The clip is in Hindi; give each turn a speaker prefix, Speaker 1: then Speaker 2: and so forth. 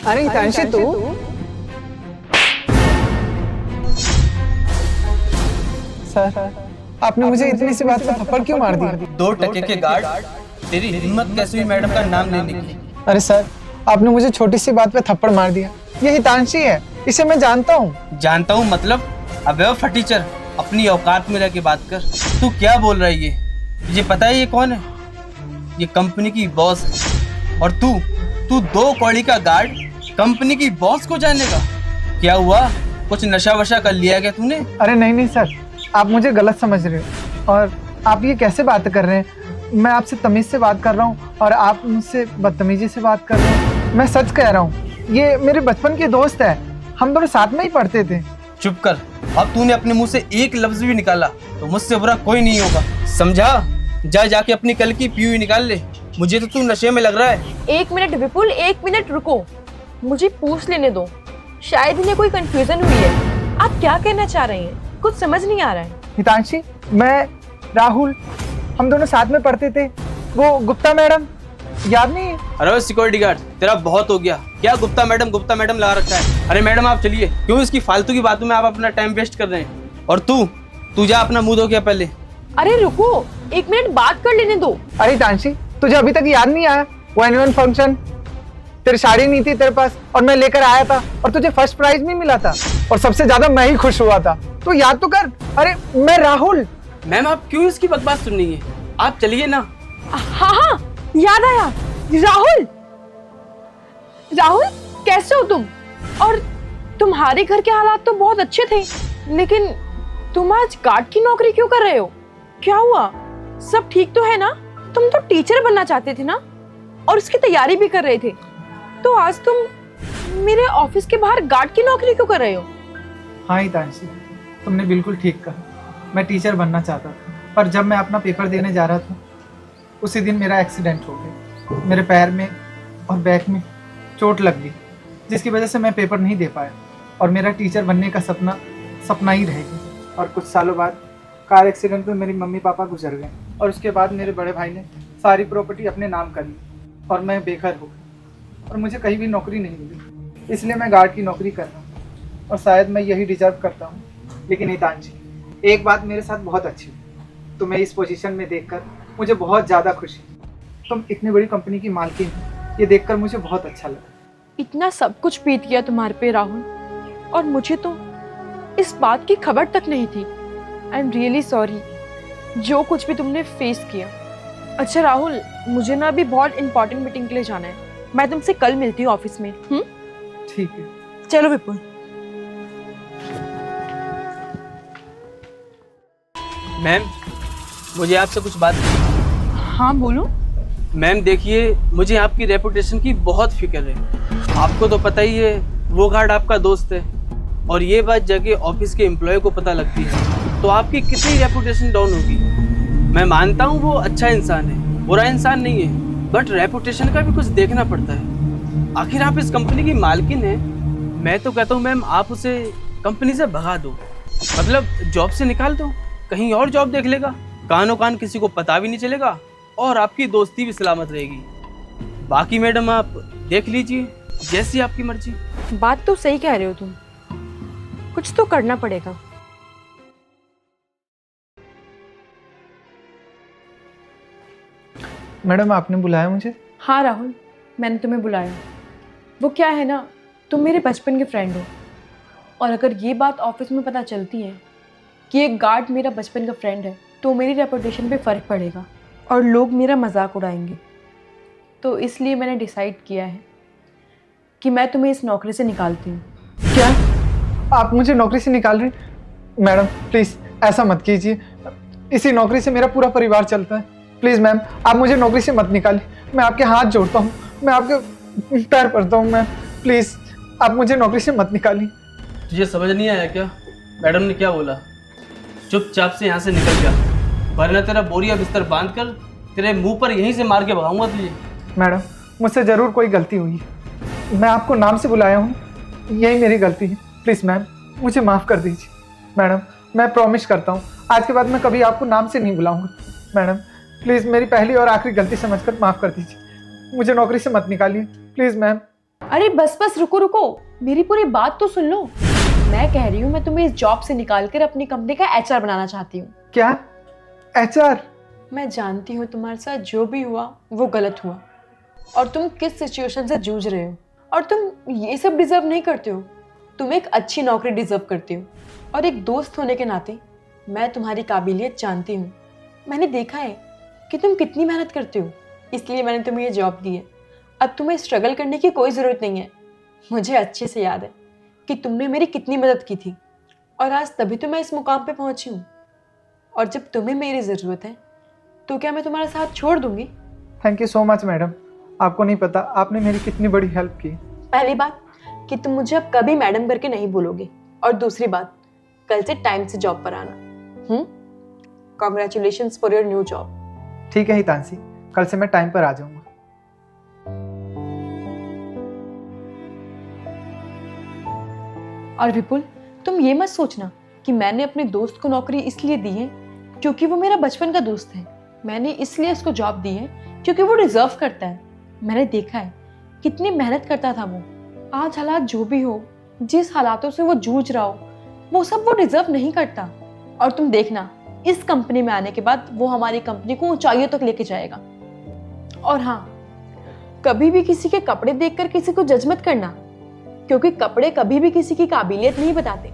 Speaker 1: अरे हितांशी तू सर, आपने मुझे इतनी सी बात पे थप्पड़ क्यों मार दिया?
Speaker 2: 2 टके के गार्ड, तेरी हिम्मत कैसे हुई मैडम का नाम लेने की?
Speaker 1: अरे सर, आपने मुझे छोटी सी बात पे थप्पड़ मार दिया। ये हितांशी है, इसे मैं जानता हूँ।
Speaker 2: जानता हूँ मतलब? अबे वो फटीचर, अपनी औकात में रह के बात कर। तू क्या बोल रहा है? ये पता है ये कौन है? ये कंपनी की बॉस है। और तू 2 कौड़ी का गार्ड कंपनी की बॉस को जानेगा? क्या हुआ, कुछ नशा वशा कर लिया क्या तूने?
Speaker 1: अरे नहीं सर, आप मुझे गलत समझ रहे हो। और आप ये कैसे बात कर रहे हैं? मैं आपसे तमीज से बात कर रहा हूँ और आप मुझसे बदतमीजी से बात कर रहे हैं। मैं सच कह रहा हूँ, ये मेरे बचपन के दोस्त है, हम दोनों साथ में ही पढ़ते थे।
Speaker 2: चुप कर। अब तूने अपने मुंह से एक लफ्ज भी निकाला तो मुझसे बुरा कोई नहीं होगा, समझा? जाके अपनी कल की पीयू निकाल ले। मुझे तो तू नशे में लग रहा है।
Speaker 3: 1 मिनट विपुल, 1 मिनट रुको, मुझे पूछ लेने दो। शायद इन्हें कोई कंफ्यूजन हुई है। आप क्या कहना चाह रहे हैं? कुछ समझ नहीं आ रहा है।
Speaker 1: हितांशी, मैं, राहुल, हम दोनों साथ में पढ़ते थे। वो गुप्ता मैडम, याद नहीं है?
Speaker 2: अरे सिक्योरिटी गार्ड, तेरा बहुत हो गया। क्या गुप्ता मैडम लगा रखा है? अरे मैडम आप चलिए, क्यों इसकी फालतू की बातों में आप अपना टाइम वेस्ट कर रहे हैं? और तू जा अपना मुंह धो के पहले।
Speaker 3: अरे रुको, 1 मिनट बात कर लेने दो।
Speaker 1: अरे हितांशी, तुझे अभी तक याद नहीं आया वो एनुअल फंक्शन? तेरी साड़ी नहीं थी तेरे पास और मैं लेकर आया था और तुझे फर्स्ट प्राइज भी मिला था और सबसे ज्यादा मैं ही खुश हुआ था। तो याद तो कर। अरे मैं राहुल।
Speaker 2: मैम आप क्यों इसकी बकवास सुन रही है? आप चलिए ना।
Speaker 3: हाँ, याद आया। राहुल कैसे हो तुम? और तुम्हारे घर के हालात तो बहुत अच्छे थे, लेकिन तुम आज गार्ड की नौकरी क्यों कर रहे हो? क्या हुआ? सब ठीक तो है ना? तुम तो टीचर बनना चाहते थे ना, और उसकी तैयारी भी कर रहे थे, तो आज तुम मेरे ऑफिस के बाहर गार्ड की नौकरी क्यों कर रहे हो?
Speaker 1: हाँ हितांशी, तुमने बिल्कुल ठीक कहा। मैं टीचर बनना चाहता था, पर जब मैं अपना पेपर देने जा रहा था उसी दिन मेरा एक्सीडेंट हो गया। मेरे पैर में और बैक में चोट लग गई, जिसकी वजह से मैं पेपर नहीं दे पाया और मेरा टीचर बनने का सपना ही रह गया। और कुछ सालों बाद कार एक्सीडेंट में मेरी मम्मी पापा गुजर गए और उसके बाद मेरे बड़े भाई ने सारी प्रॉपर्टी अपने नाम कर ली और मैं बेघर हो गया और मुझे कहीं भी नौकरी नहीं मिली। इसलिए मैं गार्ड की नौकरी कर रहा हूँ और शायद मैं यही डिजर्व करता हूँ। लेकिन हितांशी, एक बात मेरे साथ बहुत अच्छी हुई। तुम्हें इस पोजीशन में देखकर मुझे बहुत ज़्यादा खुशी। तुम इतनी बड़ी कंपनी की मालकिन हो, ये देखकर मुझे बहुत अच्छा लगा।
Speaker 3: इतना सब कुछ बीत गया तुम्हारे पे राहुल, और मुझे तो इस बात की खबर तक नहीं थी। आई एम रियली सॉरी जो कुछ भी तुमने फेस किया। अच्छा राहुल, मुझे ना अभी बहुत इंपॉर्टेंट मीटिंग के लिए जाना है। मैं तुमसे कल मिलती हूँ ऑफिस में।
Speaker 1: ठीक है,
Speaker 3: चलो विपुल।
Speaker 2: मैम मुझे आपसे कुछ बात।
Speaker 3: हाँ बोलो।
Speaker 2: मैम देखिए, मुझे आपकी रेपुटेशन की बहुत फिक्र है। आपको तो पता ही है वो गार्ड आपका दोस्त है, और ये बात जाके ऑफिस के एम्प्लॉय को पता लगती है तो आपकी कितनी रेपुटेशन डाउन होगी। मैं मानता हूँ वो अच्छा इंसान है, बुरा इंसान नहीं है, बट रेपुटेशन का भी कुछ देखना पड़ता है। आखिर आप इस कंपनी की मालकिन हैं। मैं तो कहता हूँ मैम आप उसे कंपनी से भगा दो, मतलब जॉब से निकाल दो, कहीं और जॉब देख लेगा। कानो कान किसी को पता भी नहीं चलेगा और आपकी दोस्ती भी सलामत रहेगी। बाकी मैडम आप देख लीजिए, जैसी आपकी मर्जी।
Speaker 3: बात तो सही कह रहे हो तुम, कुछ तो करना पड़ेगा।
Speaker 1: मैडम आपने बुलाया मुझे?
Speaker 3: हाँ राहुल, मैंने तुम्हें बुलाया। वो क्या है ना, तुम मेरे बचपन के फ्रेंड हो, और अगर ये बात ऑफिस में पता चलती है कि एक गार्ड मेरा बचपन का फ्रेंड है, तो मेरी रेपुटेशन पे फ़र्क पड़ेगा और लोग मेरा मजाक उड़ाएंगे। तो इसलिए मैंने डिसाइड किया है कि मैं तुम्हें इस नौकरी से निकालती हूँ।
Speaker 1: क्या आप मुझे नौकरी से निकाल रहे? मैडम प्लीज़ ऐसा मत कीजिए, इसी नौकरी से मेरा पूरा परिवार चलता है। प्लीज़ मैम, आप मुझे नौकरी से मत निकालिए। मैं आपके हाथ जोड़ता हूँ, मैं आपके पैर पड़ता हूँ। मैम प्लीज़ आप मुझे नौकरी से मत निकालिए।
Speaker 2: तुझे समझ नहीं आया क्या मैडम ने क्या बोला? चुपचाप से यहाँ से निकल जा, वरना तेरा बोरिया बिस्तर बांध कर तेरे मुंह पर यहीं से मार के भगाऊंगा तुझे।
Speaker 1: मैडम मुझसे ज़रूर कोई गलती हुई है, मैं आपको नाम से बुलाया हूँ, यही मेरी गलती है। प्लीज़ मैम मुझे माफ़ कर दीजिए। मैडम मैं प्रॉमिस करता हूँ आज के बाद मैं कभी आपको नाम से नहीं बुलाऊँगा। मैडम प्लीज़ मेरी पहली और आखिरी गलती समझकर माफ़ कर दीजिए, मुझे नौकरी से मत निकालिए प्लीज़ मैम।
Speaker 3: अरे बस बस रुको रुको, मेरी पूरी बात तो सुन लो। मैं कह रही हूँ मैं तुम्हें इस जॉब से निकाल कर अपनी कंपनी का एचआर बनाना चाहती हूँ।
Speaker 1: क्या? एचआर?
Speaker 3: मैं जानती हूँ तुम्हारे साथ जो भी हुआ वो गलत हुआ, और तुम किस सिचुएशन से जूझ रहे हो, और तुम ये सब डिजर्व नहीं करते हो। तुम एक अच्छी नौकरी डिजर्व करते हो, और एक दोस्त होने के नाते मैं तुम्हारी काबिलियत जानती हूँ। मैंने देखा है कि तुम कितनी मेहनत करते हो, इसलिए मैंने तुम्हें ये जॉब दी है। अब तुम्हें स्ट्रगल करने की कोई ज़रूरत नहीं है। मुझे अच्छे से याद है कि तुमने मेरी कितनी मदद की थी, और आज तभी तो मैं इस मुकाम पे पहुंची हूँ। और जब तुम्हें मेरी ज़रूरत है तो क्या मैं तुम्हारा साथ छोड़ दूंगी?
Speaker 1: Thank you so much madam. आपको नहीं पता आपने मेरी कितनी बड़ी हेल्प की।
Speaker 3: पहली बात कि तुम मुझे अब कभी मैडम करके नहीं बोलोगे, और दूसरी बात, कल से टाइम से जॉब पर आना। Congratulations for your new job.
Speaker 1: ठीक है हितांशी, कल से मैं टाइम पर आ जाऊंगा।
Speaker 3: और विपुल, तुम ये मत सोचना कि मैंने अपने दोस्त को नौकरी इसलिए दी है क्योंकि वो मेरा बचपन का दोस्त है। मैंने इसलिए उसको जॉब दी है क्योंकि वो डिजर्व करता है। मैंने देखा है कितनी मेहनत करता था वो। आज हालात जो भी हो, जिस हालातों से वो जूझ रहा हो, वो सब वो डिजर्व नहीं करता। और तुम देखना, इस कंपनी में आने के बाद वो हमारी कंपनी को ऊंचाइयों तक लेके जाएगा। और हाँ, कभी भी किसी के कपड़े देखकर किसी को जज मत करना, क्योंकि कपड़े कभी भी किसी की काबिलियत नहीं बताते।